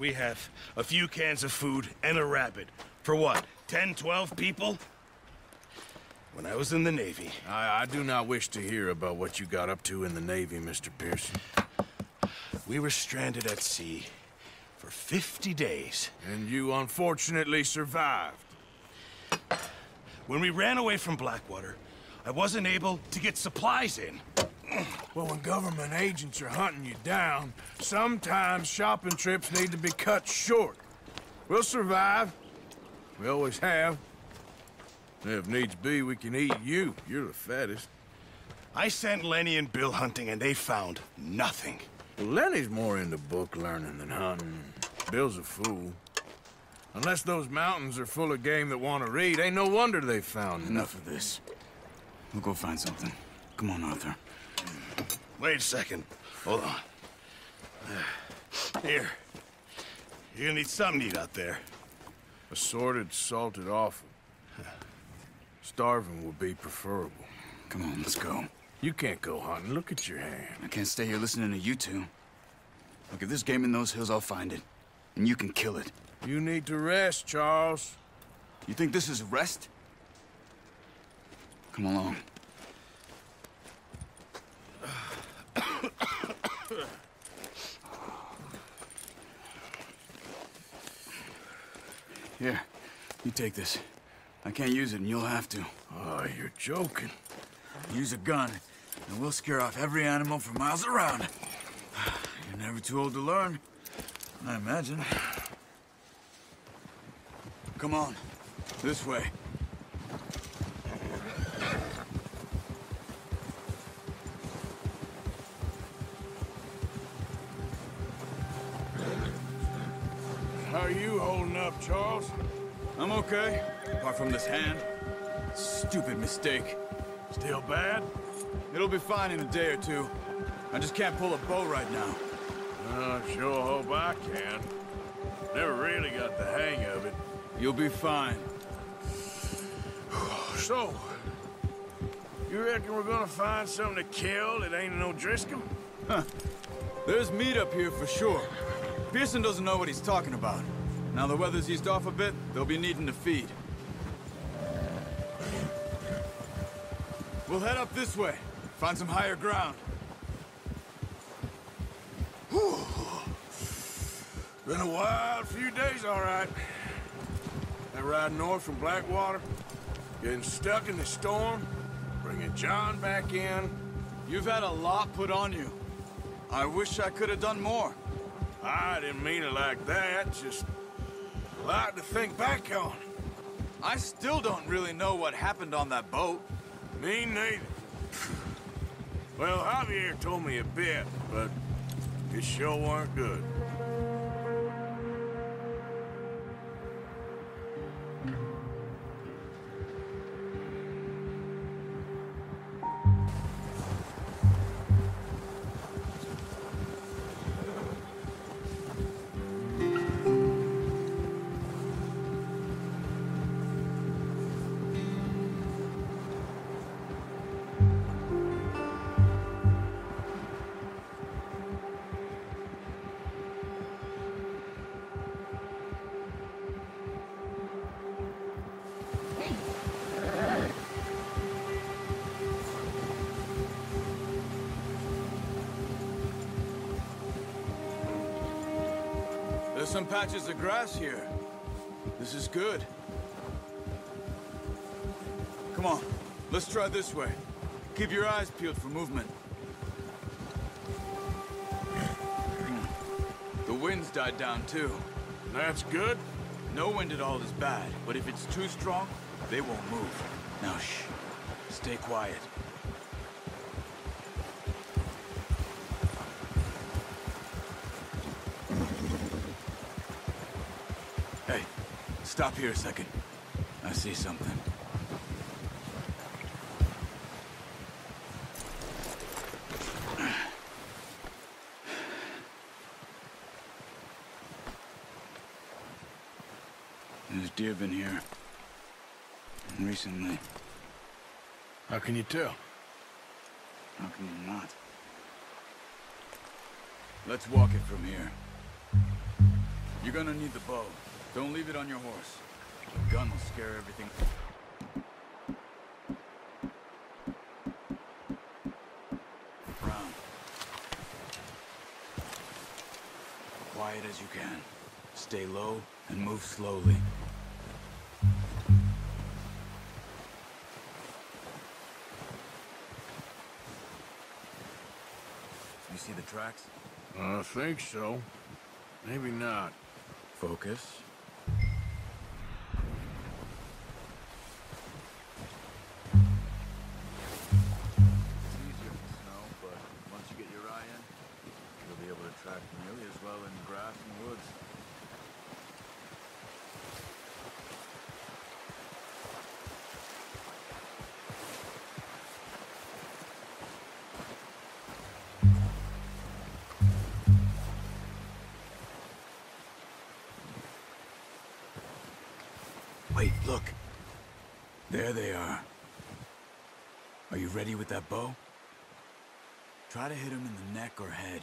We have a few cans of food and a rabbit. For what, 10, 12 people? When I was in the Navy... I do not wish to hear about what you got up to in the Navy, Mr. Pearson. We were stranded at sea for 50 days. And you unfortunately survived. When we ran away from Blackwater, I wasn't able to get supplies in. Well, when government agents are hunting you down, sometimes shopping trips need to be cut short. We'll survive. We always have. If needs be, we can eat you. You're the fattest. I sent Lenny and Bill hunting, and they found nothing. Well, Lenny's more into book learning than hunting. Bill's a fool. Unless those mountains are full of game that want to read, ain't no wonder they found Enough of this. We'll go find something. Come on, Arthur. Wait a second. Hold on. Here. You're gonna need something to eat out there. Assorted, salted offal. Starving would be preferable. Come on, let's go. You can't go hunting. Look at your hand. I can't stay here listening to you two. Look, if there's game in those hills, I'll find it. And you can kill it. You need to rest, Charles. You think this is rest? Come along. Here, you take this. I can't use it, and you'll have to. Oh, you're joking. Use a gun, and we'll scare off every animal for miles around. You're never too old to learn, I imagine. Come on, this way. How are you holding up, Charles? I'm okay, apart from this hand. Stupid mistake. Still bad? It'll be fine in a day or two. I just can't pull a bow right now. I sure hope I can. Never really got the hang of it. You'll be fine. So, you reckon we're gonna find something to kill that ain't no Driscoll? Huh. There's meat up here for sure. Pearson doesn't know what he's talking about. Now the weather's eased off a bit, they'll be needing to feed. We'll head up this way. Find some higher ground. Whew. Been a wild few days, all right. That ride north from Blackwater, getting stuck in the storm, bringing John back in. You've had a lot put on you. I wish I could have done more. I didn't mean it like that, just a lot to think back on. I still don't really know what happened on that boat. Me neither. Well, Javier told me a bit, but it sure weren't good. There's some patches of grass here. This is good. Come on, let's try this way. Keep your eyes peeled for movement. The wind's died down too. That's good. No wind at all is bad, but if it's too strong, they won't move. Now shh, stay quiet. Hey, stop here a second. I see something. There's deer been here. Recently. How can you tell? How can you not? Let's walk it from here. You're gonna need the bow. Don't leave it on your horse. The gun will scare everything. Round. Quiet as you can. Stay low and move slowly. You see the tracks? I think so. Maybe not. Focus. It's easier in the snow, but once you get your eye in, you'll be able to track nearly as well in grass and woods. Wait, look. There they are. Are you ready with that bow? Try to hit him in the neck or head.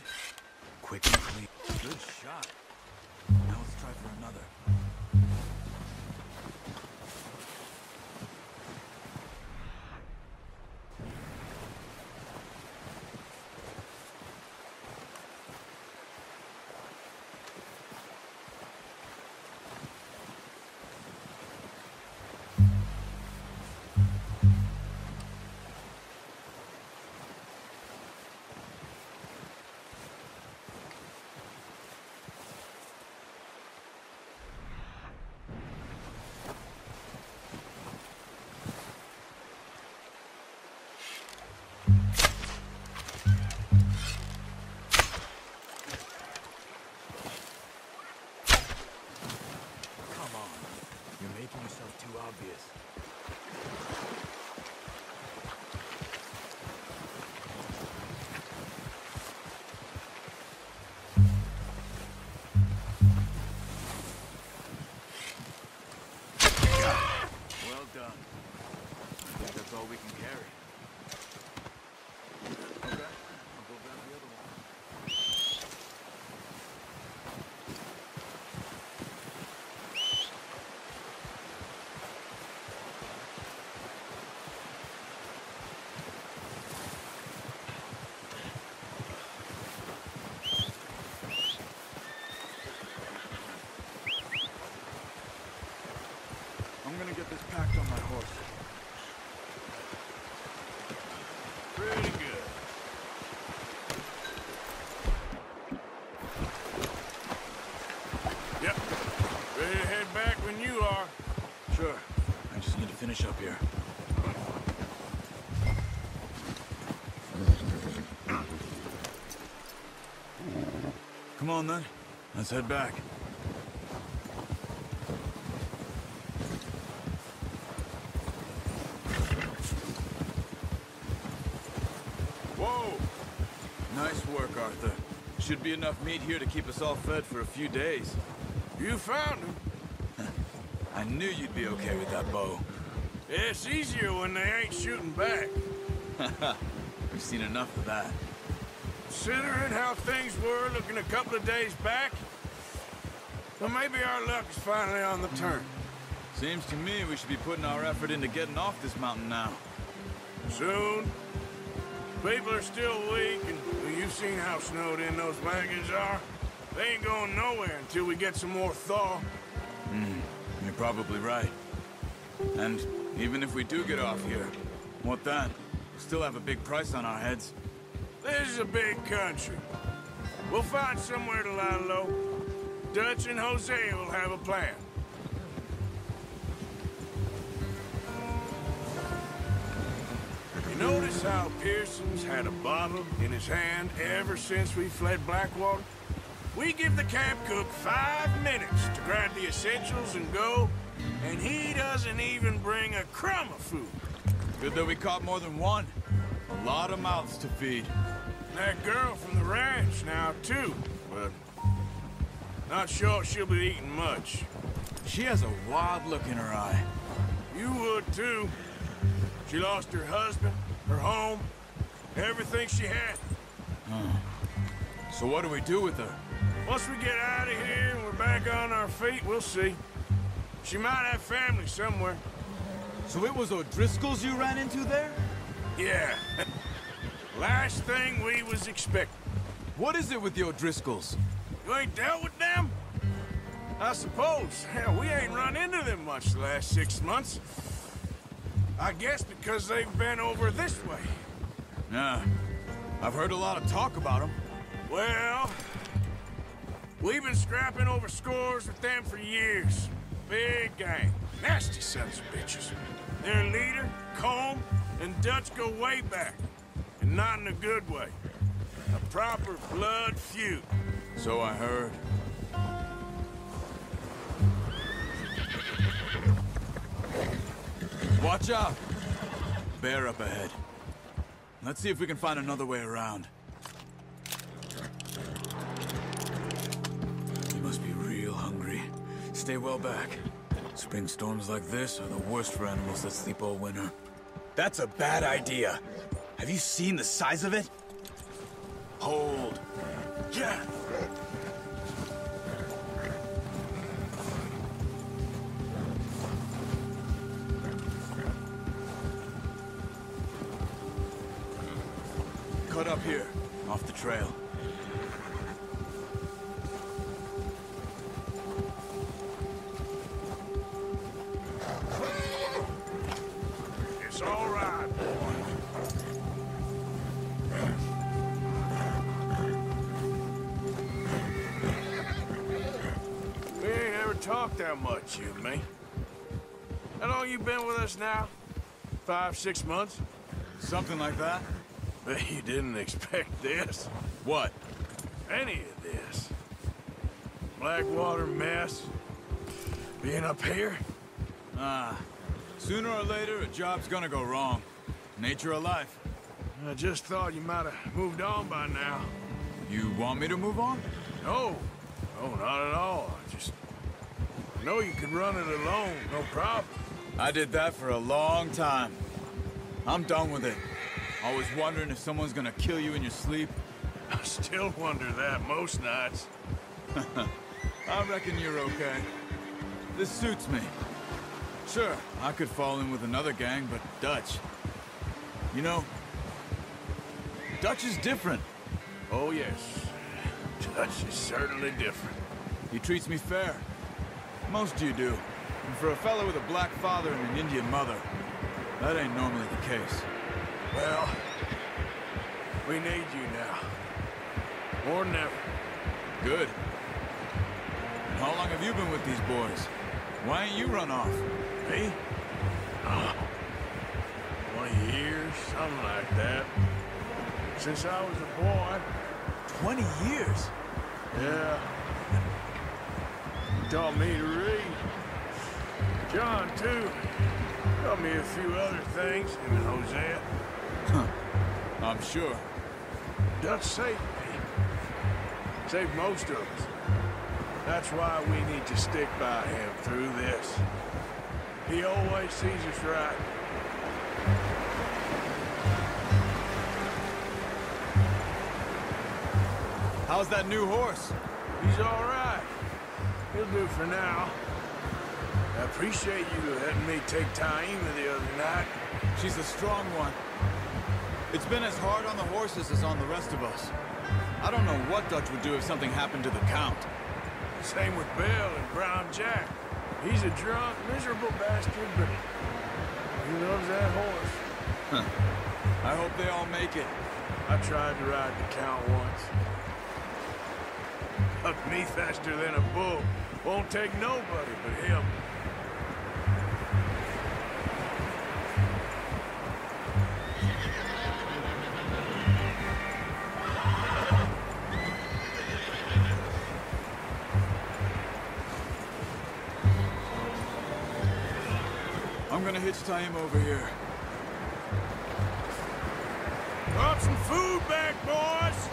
Quick and clean. Good shot. Now let's try for another. Too obvious. Well done. I think that's all we can carry. Okay, I'll go grab the other one. I'm gonna get this packed on my horse. Pretty good. Yep. Ready to head back when you are. Sure. I just need to finish up here. Come on then. Let's head back. Whoa! Nice work, Arthur. Should be enough meat here to keep us all fed for a few days. You found him. I knew you'd be okay with that bow. It's easier when they ain't shooting back. We've seen enough of that. Considering how things were looking a couple of days back, well, maybe our luck is finally on the turn. Seems to me we should be putting our effort into getting off this mountain now. Soon. People are still weak, and well, you've seen how snowed in those wagons are. They ain't going nowhere until we get some more thaw. You're probably right. And even if we do get off here, what then? We'll still have a big price on our heads. This is a big country. We'll find somewhere to lie low. Dutch and Jose will have a plan. You notice how Pearson's had a bottle in his hand ever since we fled Blackwater? We give the camp cook 5 minutes to grab the essentials and go, and he doesn't even bring a crumb of food. Good that we caught more than one. A lot of mouths to feed. That girl from the ranch now, too, but not sure she'll be eating much. She has a wild look in her eye. You would, too. She lost her husband, her home, everything she had. So what do we do with her? Once we get out of here and we're back on our feet, we'll see. She might have family somewhere. So it was O'Driscoll's you ran into there? Yeah. Last thing we was expecting. What is it with the O'Driscolls? You ain't dealt with them? I suppose. Hell, we ain't run into them much the last 6 months. I guess because they've been over this way. Nah. I've heard a lot of talk about them. Well, we've been scrapping over scores with them for years. Big gang. Nasty sons of bitches. Their leader, Combe, and Dutch go way back. And not in a good way. A proper blood feud. So I heard. Watch out! Bear up ahead. Let's see if we can find another way around. You must be real hungry. Stay well back. Spring storms like this are the worst for animals that sleep all winter. That's a bad idea. Have you seen the size of it? Hold. Yeah. Cut up here, off the trail. It's all right, boy. We ain't ever talked that much, you and me. How long you been with us now? 5, 6 months? Something like that? Bet you didn't expect this. What? Any of this. Blackwater mess. Being up here? Sooner or later, a job's gonna go wrong. Nature of life. I just thought you might have moved on by now. You want me to move on? No. No, not at all. I know you could run it alone, no problem. I did that for a long time. I'm done with it. Always wondering if someone's gonna kill you in your sleep. I still wonder that most nights. I reckon you're okay. This suits me. Sure, I could fall in with another gang, but Dutch... You know, Dutch is different. Oh, yes. Dutch is certainly different. He treats me fair. Most of you do. And for a fellow with a black father and an Indian mother, that ain't normally the case. Well, we need you now. More than ever. Good. And how long have you been with these boys? Why ain't you run off? Me? 20 years, something like that. Since I was a boy. 20 years? Yeah. He taught me to read. John, too. Taught me a few other things, him and Hosea. Huh. I'm sure. Dutch saved me. Saved most of us. That's why we need to stick by him through this. He always sees us right. How's that new horse? He's all right. He'll do for now. I appreciate you letting me take Taima the other night. She's a strong one. It's been as hard on the horses as on the rest of us. I don't know what Dutch would do if something happened to the Count. Same with Bill and Brown Jack. He's a drunk, miserable bastard, but he loves that horse. Huh. I hope they all make it. I tried to ride the Count once. Up me faster than a bull. Won't take nobody but him. I'm gonna hitch Taima over here. Brought some food back, boys!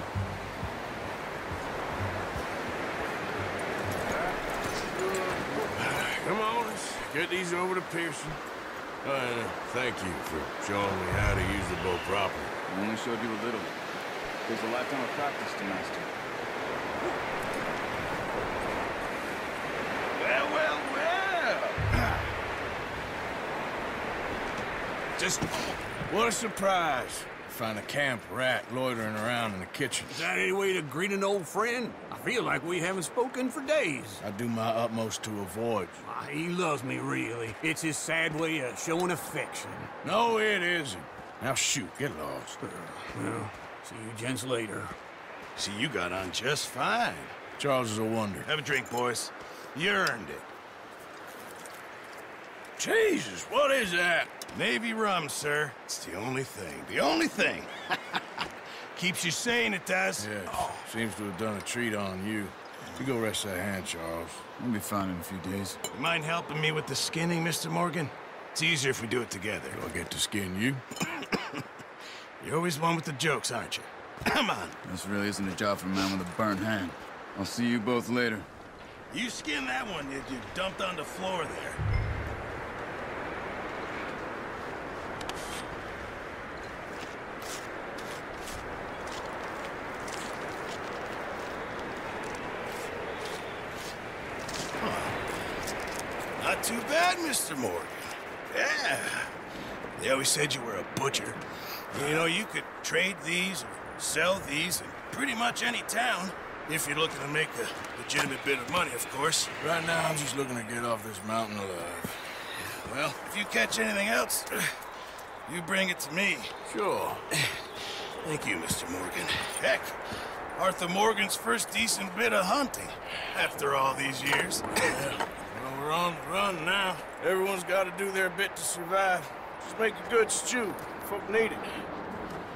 Come on, let's get these over to Pearson. Thank you for showing me how to use the bow properly. I only showed you a little. There's a lifetime of practice to master. Just... What a surprise. Find a camp rat loitering around in the kitchen. Is that any way to greet an old friend? I feel like we haven't spoken for days. I do my utmost to avoid you. He loves me, really. It's his sad way of showing affection. No, it isn't. Now shoot, get lost. Well, see you gents later. See, you got on just fine. Charles is a wonder. Have a drink, boys. You earned it. Jesus, what is that? Navy rum, sir. It's the only thing. The only thing. Keeps you sane, it does. Yes. Seems to have done a treat on you. You go rest that hand, Charles. We'll be fine in a few days. You mind helping me with the skinning, Mr. Morgan? It's easier if we do it together. Do I get to skin you? You're always one with the jokes, aren't you? Come on. This really isn't a job for a man with a burnt hand. I'll see you both later. You skin that one you dumped on the floor there. Not too bad, Mr. Morgan. Yeah. They always said you were a butcher. You know, you could trade these or sell these in pretty much any town, if you're looking to make a legitimate bit of money, of course. Right now, I'm just looking to get off this mountain alive. Well, if you catch anything else, you bring it to me. Sure. Thank you, Mr. Morgan. Heck, Arthur Morgan's first decent bit of hunting after all these years. Well, we're on the run now. Everyone's got to do their bit to survive. Just make a good stew. Folk need it.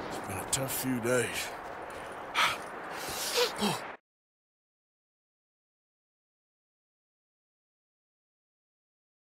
It's been a tough few days.